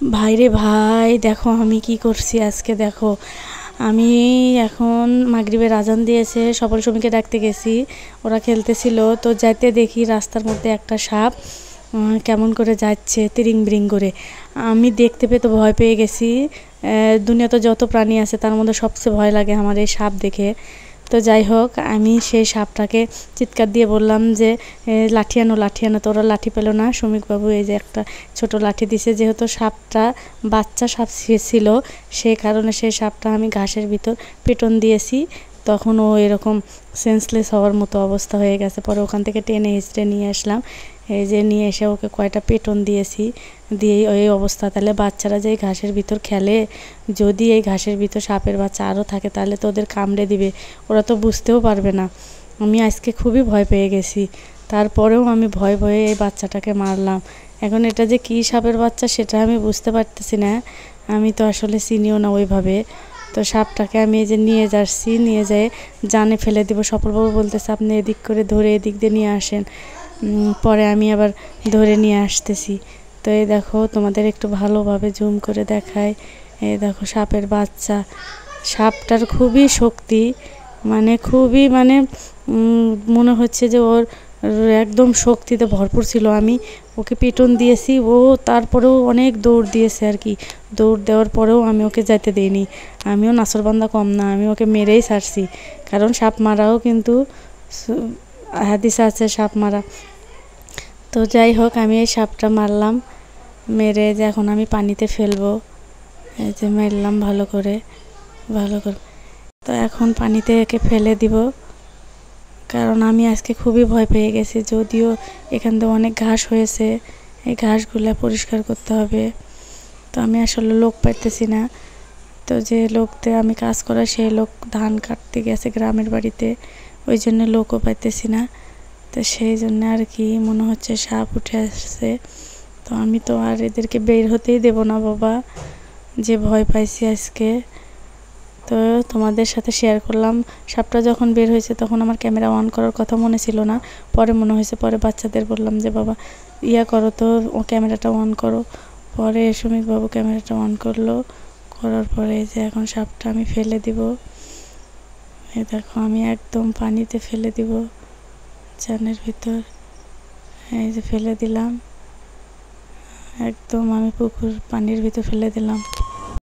ভাইরে ভাই, দেখো আমি কি করছি আজকে। দেখো আমি এখন মাগরিবের আজান দিয়েছে, সফল শ্রমিককে ডাকতে গেছি, ওরা খেলতেছিল। তো যাইতে দেখি রাস্তার মধ্যে একটা সাপ কেমন করে যাচ্ছে তিরিং বিরিং করে। আমি দেখতে পেয়ে তো ভয় পেয়ে গেছি। দুনিয়াতে যত প্রাণী আছে তার মধ্যে সবচেয়ে ভয় লাগে আমার এই সাপ দেখে। তো যাই হোক, আমি সেই সাপটাকে চিৎকার দিয়ে বললাম যে লাঠি আনো, লাঠি আনো। তো ওরা লাঠি পেল না। শ্রমিকবাবু এই যে একটা ছোট লাঠি দিছে। যেহেতু সাপটা বাচ্চা সাপ ছিল, সেই কারণে সেই সাপটা আমি ঘাসের ভিতর পেটন দিয়েছি। তখন ও এরকম সেন্সলেস হওয়ার মতো অবস্থা হয়ে গেছে। পরে ওখান থেকে টেনে হিঁচড়ে নিয়ে আসলাম। এই যে নিয়ে এসে ওকে কয়টা পেটন দিয়েছি, দিয়ে ওই অবস্থা। তাহলে বাচ্চারা যে ঘাসের ভিতর খেলে, যদি এই ঘাসের ভিতর সাপের বাচ্চা আরও থাকে তাহলে তো ওদের কামড়ে দিবে, ওরা তো বুঝতেও পারবে না। আমি আজকে খুবই ভয় পেয়ে গেছি, তারপরেও আমি ভয়ে ভয়ে এই বাচ্চাটাকে মারলাম। এখন এটা যে কী সাপের বাচ্চা সেটা আমি বুঝতে পারতেছি না, আমি তো আসলে চিনিও না ওইভাবে। তো সাপটাকে আমি এই যে নিয়ে যাচ্ছি, নিয়ে যেয়ে জানে ফেলে দিব। সফলবাবু বলতেছে আপনি এদিক করে ধরে এদিক দিয়ে নিয়ে আসেন। পরে আমি আবার ধরে নিয়ে আসতেছি। তো এই দেখো তোমাদের একটু ভালোভাবে জুম করে দেখায়। এই দেখো সাপের বাচ্চা। সাপটার খুবই শক্তি, মানে খুবই মানে মনে হচ্ছে যে ওর একদম শক্তিতে ভরপুর ছিল। আমি ওকে পিটন দিয়েছি, ও তারপরেও অনেক দৌড় দিয়েছে আর কি। দৌড় দেওয়ার পরেও আমি ওকে যেতে দিইনি। আমিও নাছরবান্দা কম না, আমি ওকে মেরেই ছাড়ছি। কারণ সাপ মারাও কিন্তু হাদিস আছে সাপ মারা। তো যাই হোক, আমি এই সাপটা মারলাম, মেরে যে এখন আমি পানিতে ফেলবো। এই যে মারলাম ভালো করে, ভালো করে। তো এখন পানিতে একে ফেলে দিব, কারণ আমি আজকে খুবই ভয় পেয়ে গেছি। যদিও এখান থেকে অনেক ঘাস হয়েছে, এই ঘাসগুলো পরিষ্কার করতে হবে। তো আমি আসলে লোক পাইতেছি না। তো যে লোকতে আমি কাজ করা, সেই লোক ধান কাটতে গেছে গ্রামের বাড়িতে, ওই জন্য লোকও পাইতেছি না। তো সেই জন্য আর কি মনে হচ্ছে সাপ উঠে আসছে। তো আমি তো আর এদেরকে বের হতেই দেব না বাবা, যে ভয় পাইছি আজকে। তো তোমাদের সাথে শেয়ার করলাম। সাপটা যখন বের হয়েছে তখন আমার ক্যামেরা অন করার কথা মনে ছিল না, পরে মনে হয়েছে। পরে বাচ্চাদের বললাম যে বাবা ইয়া করো তো, ও ক্যামেরাটা অন করো। পরে শ্রমিকবাবু ক্যামেরাটা অন করলো, করার পরে যে এখন সাপটা আমি ফেলে দিব। এই দেখো আমি একদম পানিতে ফেলে দিব, চানের ভিতর। এই যে ফেলে দিলাম, একদম আমি পুকুর পানির ভিতর ফেলে দিলাম।